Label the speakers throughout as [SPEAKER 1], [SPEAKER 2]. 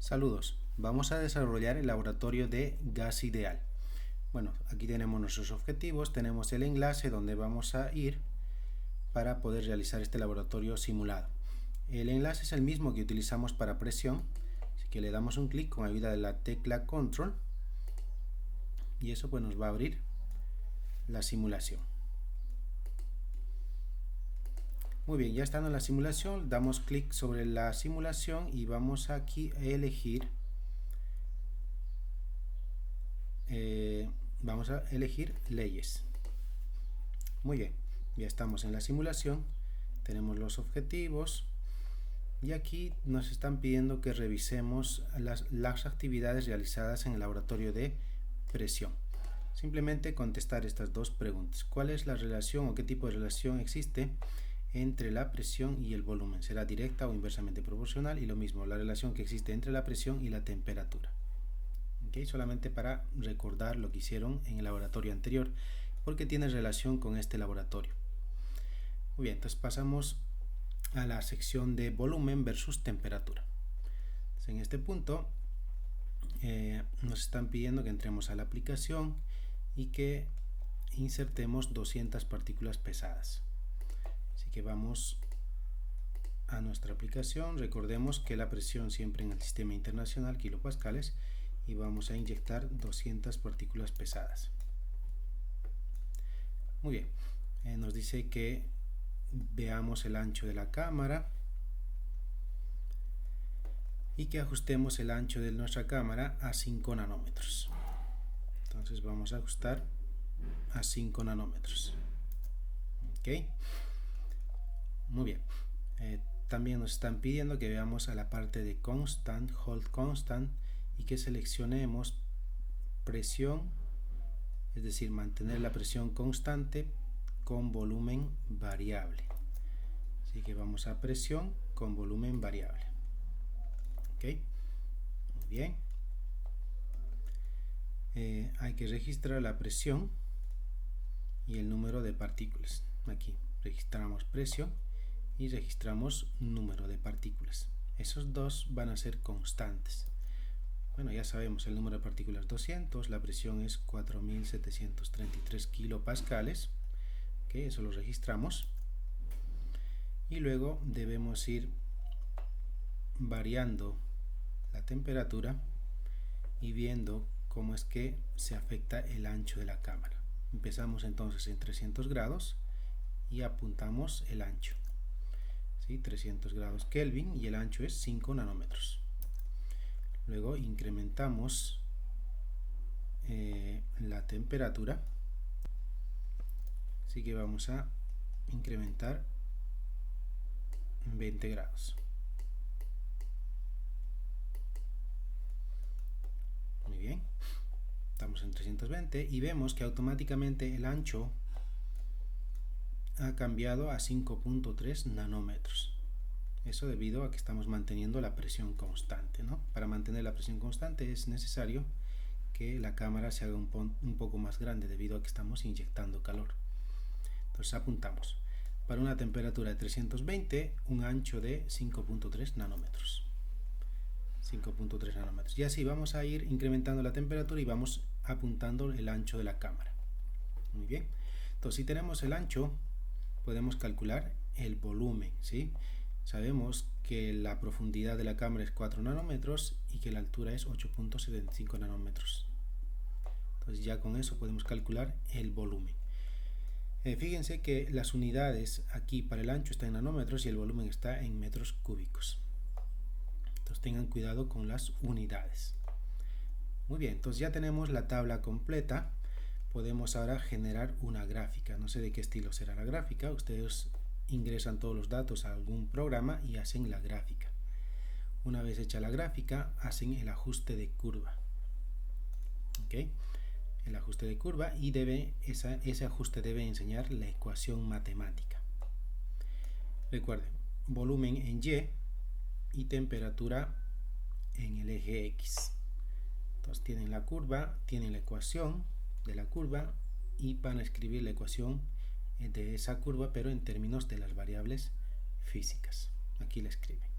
[SPEAKER 1] Saludos, vamos a desarrollar el laboratorio de gas ideal. Bueno, aquí tenemos nuestros objetivos, tenemos el enlace donde vamos a ir para poder realizar este laboratorio simulado. El enlace es el mismo que utilizamos para presión, así que le damos un clic con ayuda de la tecla Control y eso pues nos va a abrir la simulación. Muy bien, ya estando en la simulación, damos clic sobre la simulación y vamos aquí a elegir leyes. Muy bien, ya estamos en la simulación, tenemos los objetivos y aquí nos están pidiendo que revisemos las actividades realizadas en el laboratorio de presión. Simplemente contestar estas dos preguntas. ¿Cuál es la relación o qué tipo de relación existe entre la presión y el volumen? ¿Será directa o inversamente proporcional? Y lo mismo, la relación que existe entre la presión y la temperatura. ¿Okay? Solamente para recordar lo que hicieron en el laboratorio anterior, porque tiene relación con este laboratorio. Muy bien, entonces pasamos a la sección de volumen versus temperatura. Entonces, en este punto nos están pidiendo que entremos a la aplicación y que insertemos 200 partículas pesadas. Así que vamos a nuestra aplicación. Recordemos que la presión siempre en el sistema internacional, kilopascales, y vamos a inyectar 200 partículas pesadas. Muy bien, nos dice que veamos el ancho de la cámara y que ajustemos el ancho de nuestra cámara a 5 nanómetros. Entonces vamos a ajustar a 5 nanómetros. Ok, muy bien. También nos están pidiendo que veamos a la parte de constant, hold constant, y que seleccionemos presión, es decir, mantener la presión constante con volumen variable. Así que vamos a presión con volumen variable. Ok, muy bien. Hay que registrar la presión y el número de partículas. Aquí registramos presión y registramos número de partículas. Esos dos van a ser constantes. Bueno, ya sabemos, el número de partículas 200, la presión es 4733 kilopascales. Okay, eso lo registramos. Y luego debemos ir variando la temperatura y viendo cómo es que se afecta el ancho de la cámara. Empezamos entonces en 300 grados y apuntamos el ancho. ¿Sí? 300 grados Kelvin y el ancho es 5 nanómetros. Luego incrementamos la temperatura. Así que vamos a incrementar 20 grados. Muy bien. Estamos en 320 y vemos que automáticamente el ancho ha cambiado a 5.3 nanómetros. Eso debido a que estamos manteniendo la presión constante, ¿no? Para mantener la presión constante es necesario que la cámara se haga un poco más grande debido a que estamos inyectando calor. Entonces apuntamos para una temperatura de 320, un ancho de 5.3 nanómetros. 5.3 nanómetros. Y así vamos a ir incrementando la temperatura y vamos apuntando el ancho de la cámara. Muy bien. Entonces, si tenemos el ancho, podemos calcular el volumen, ¿sí? Sabemos que la profundidad de la cámara es 4 nanómetros y que la altura es 8.75 nanómetros. Entonces ya con eso podemos calcular el volumen. Fíjense que las unidades aquí para el ancho están en nanómetros y el volumen está en metros cúbicos. Entonces tengan cuidado con las unidades. Muy bien, entonces ya tenemos la tabla completa. Podemos ahora generar una gráfica. No sé de qué estilo será la gráfica. Ustedes ingresan todos los datos a algún programa y hacen la gráfica. Una vez hecha la gráfica, hacen el ajuste de curva. ¿Okay? El ajuste de curva y ese ajuste debe enseñar la ecuación matemática. Recuerden, volumen en Y y temperatura en el eje X. Entonces tienen la curva, tienen la ecuación de la curva y van a escribir la ecuación de esa curva pero en términos de las variables físicas. Aquí la escriben.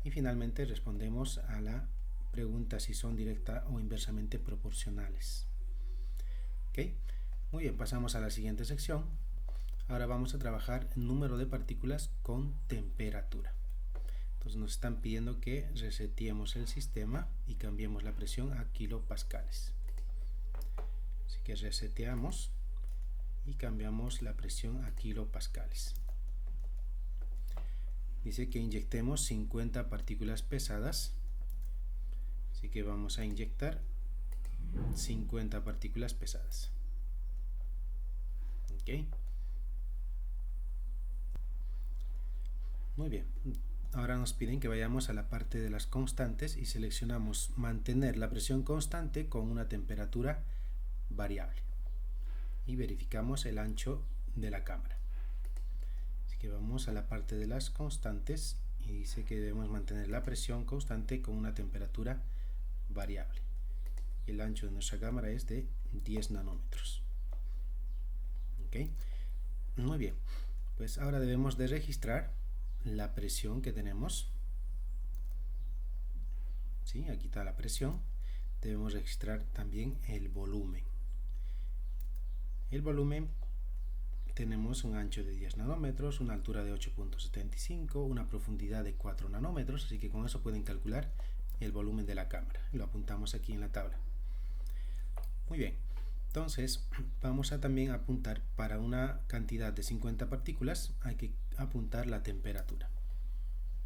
[SPEAKER 1] Y finalmente respondemos a la pregunta si son directa o inversamente proporcionales. ¿Ok? Muy bien, pasamos a la siguiente sección. Ahora vamos a trabajar el número de partículas con temperatura. Entonces nos están pidiendo que reseteemos el sistema y cambiemos la presión a kilopascales. Así que reseteamos y cambiamos la presión a kilopascales. Dice que inyectemos 50 partículas pesadas. Así que vamos a inyectar 50 partículas pesadas. ¿Ok? Muy bien. Ahora nos piden que vayamos a la parte de las constantes y seleccionamos mantener la presión constante con una temperatura variable. Y verificamos el ancho de la cámara. Así que vamos a la parte de las constantes y dice que debemos mantener la presión constante con una temperatura variable. Y el ancho de nuestra cámara es de 10 nanómetros. ¿Ok? Muy bien. Pues ahora debemos de registrar la presión que tenemos. ¿Sí? Aquí está la presión. Debemos registrar también el volumen. El volumen, tenemos un ancho de 10 nanómetros, una altura de 8.75, una profundidad de 4 nanómetros, así que con eso pueden calcular el volumen de la cámara. Lo apuntamos aquí en la tabla. Muy bien, entonces vamos a también apuntar para una cantidad de 50 partículas, hay que apuntar la temperatura.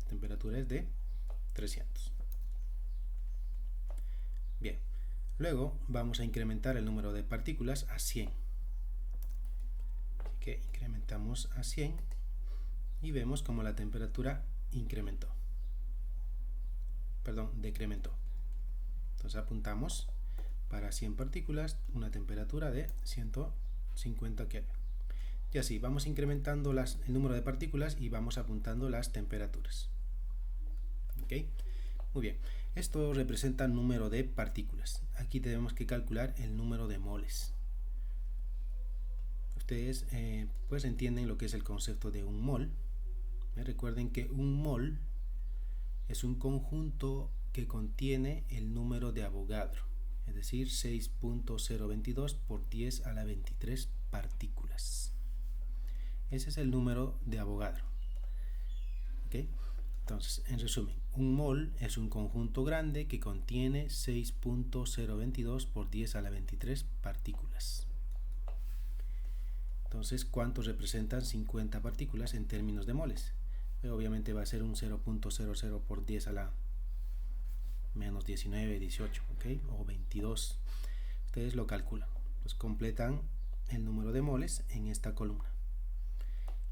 [SPEAKER 1] La temperatura es de 300. Bien, luego vamos a incrementar el número de partículas a 100. Que incrementamos a 100 y vemos como la temperatura decrementó. Entonces apuntamos para 100 partículas una temperatura de 150 Kelvin. Y así vamos incrementando el número de partículas y vamos apuntando las temperaturas. ¿Ok? Muy bien. Esto representa el número de partículas. Aquí tenemos que calcular el número de moles. Ustedes pues entienden lo que es el concepto de un mol. Recuerden que un mol es un conjunto que contiene el número de Avogadro, es decir, 6.022 por 10 a la 23 partículas. Ese es el número de Avogadro. ¿Okay? Entonces, en resumen, un mol es un conjunto grande que contiene 6.022 por 10 a la 23 partículas. Entonces, ¿cuántos representan 50 partículas en términos de moles? Obviamente va a ser un 0.00 por 10 a la menos 19, 18, ¿okay? O 22. Ustedes lo calculan. Pues completan el número de moles en esta columna.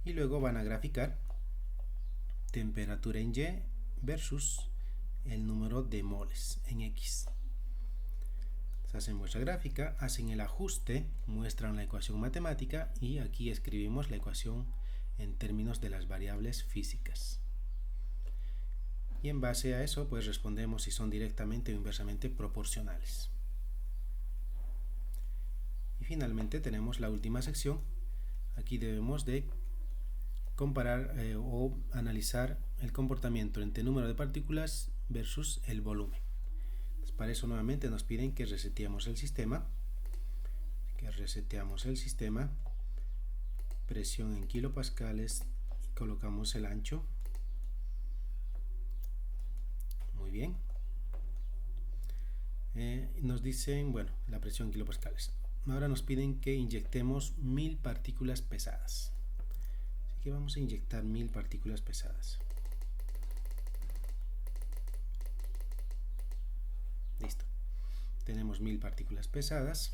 [SPEAKER 1] Y luego van a graficar temperatura en Y versus el número de moles en X. Hacen vuestra gráfica, hacen el ajuste, muestran la ecuación matemática y aquí escribimos la ecuación en términos de las variables físicas. Y en base a eso, pues respondemos si son directamente o inversamente proporcionales. Y finalmente tenemos la última sección. Aquí debemos de comparar o analizar el comportamiento entre el número de partículas versus el volumen. Para eso nuevamente nos piden que reseteemos el sistema. Presión en kilopascales y colocamos el ancho. Muy bien. Nos dicen, bueno, la presión en kilopascales. Ahora nos piden que inyectemos 1000 partículas pesadas. Así que vamos a inyectar 1000 partículas pesadas. Listo. Tenemos 1000 partículas pesadas.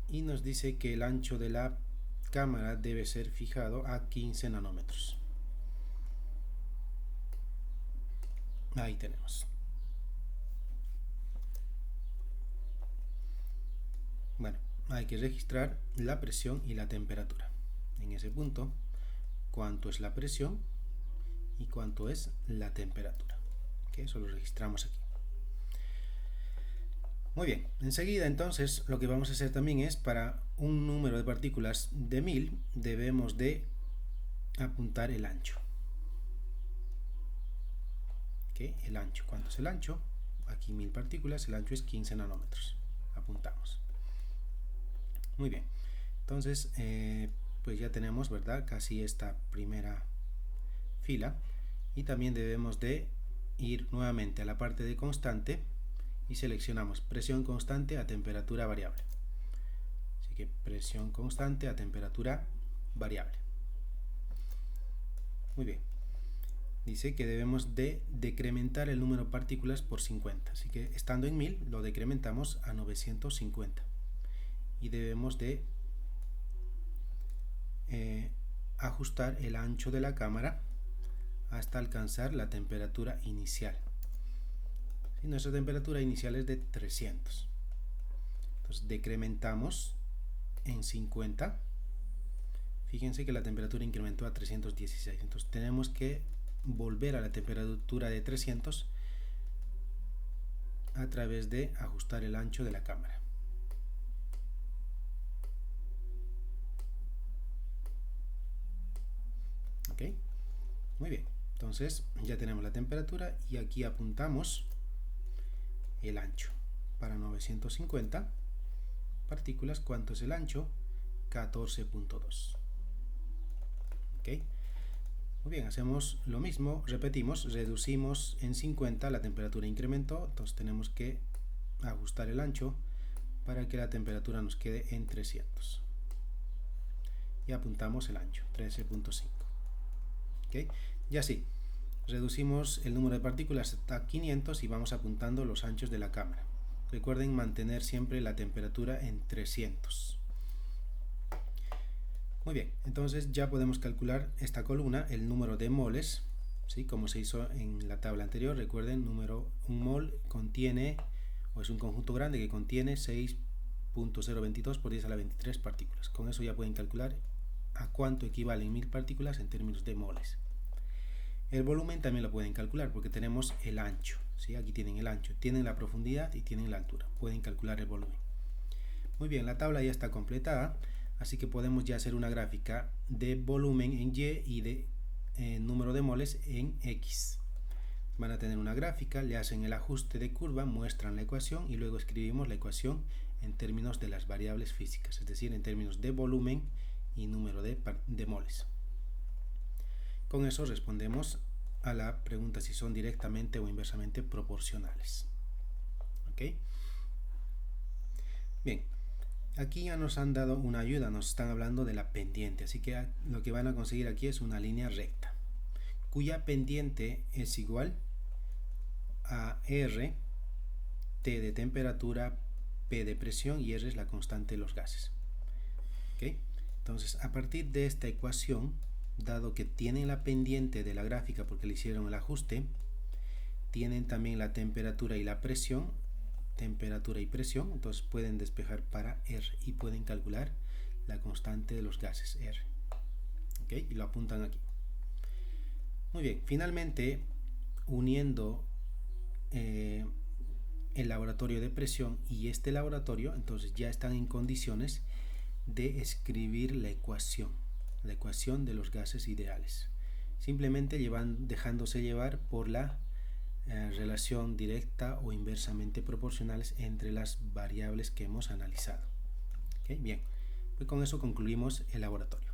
[SPEAKER 1] Y nos dice que el ancho de la cámara debe ser fijado a 15 nanómetros. Ahí tenemos. Bueno, hay que registrar la presión y la temperatura. En ese punto, cuánto es la presión y cuánto es la temperatura. ¿Okay? Eso lo registramos aquí. Muy bien, enseguida entonces lo que vamos a hacer también es para un número de partículas de 1000 debemos de apuntar el ancho. que el ancho. ¿Cuánto es el ancho? Aquí 1000 partículas, el ancho es 15 nanómetros. Apuntamos. Muy bien. Entonces, pues ya tenemos, ¿verdad? Casi esta primera fila. Y también debemos de ir nuevamente a la parte de constante y seleccionamos presión constante a temperatura variable. Así que presión constante a temperatura variable. Muy bien. Dice que debemos de decrementar el número de partículas por 50. Así que estando en 1000 lo decrementamos a 950. Y debemos de ajustar el ancho de la cámara hasta alcanzar la temperatura inicial. ¿Sí? Nuestra temperatura inicial es de 300. Entonces decrementamos en 50. Fíjense que la temperatura incrementó a 316. Entonces tenemos que volver a la temperatura de 300 a través de ajustar el ancho de la cámara. ¿Ok? Muy bien. Entonces ya tenemos la temperatura y aquí apuntamos el ancho. Para 950 partículas, ¿cuánto es el ancho? 14.2. ¿Ok? Muy bien, hacemos lo mismo, repetimos, reducimos en 50, la temperatura incrementó, entonces tenemos que ajustar el ancho para que la temperatura nos quede en 300. Y apuntamos el ancho, 13.5. ¿Ok? Y así, reducimos el número de partículas hasta 500 y vamos apuntando los anchos de la cámara. Recuerden mantener siempre la temperatura en 300. Muy bien, entonces ya podemos calcular esta columna, el número de moles, ¿sí? Como se hizo en la tabla anterior. Recuerden, un mol contiene, o es un conjunto grande que contiene 6.022 por 10 a la 23 partículas. Con eso ya pueden calcular a cuánto equivalen 1000 partículas en términos de moles. El volumen también lo pueden calcular porque tenemos el ancho, ¿sí? Aquí tienen el ancho, tienen la profundidad y tienen la altura. Pueden calcular el volumen. Muy bien, la tabla ya está completada, así que podemos ya hacer una gráfica de volumen en Y y de número de moles en X. Van a tener una gráfica, le hacen el ajuste de curva, muestran la ecuación y luego escribimos la ecuación en términos de las variables físicas, es decir, en términos de volumen y número de moles. Con eso respondemos a la pregunta si son directamente o inversamente proporcionales. ¿Ok? Bien, aquí ya nos han dado una ayuda, nos están hablando de la pendiente, así que lo que van a conseguir aquí es una línea recta, cuya pendiente es igual a R, T de temperatura, P de presión y R es la constante de los gases. ¿Ok? Entonces, a partir de esta ecuación, dado que tienen la pendiente de la gráfica porque le hicieron el ajuste, tienen también la temperatura y la presión, temperatura y presión, entonces pueden despejar para R y pueden calcular la constante de los gases R. ¿Ok? Y lo apuntan aquí. Muy bien, finalmente, uniendo el laboratorio de presión y este laboratorio, entonces ya están en condiciones de escribir la ecuación de los gases ideales, simplemente dejándose llevar por la relación directa o inversamente proporcionales entre las variables que hemos analizado. ¿Okay? Bien, pues con eso concluimos el laboratorio.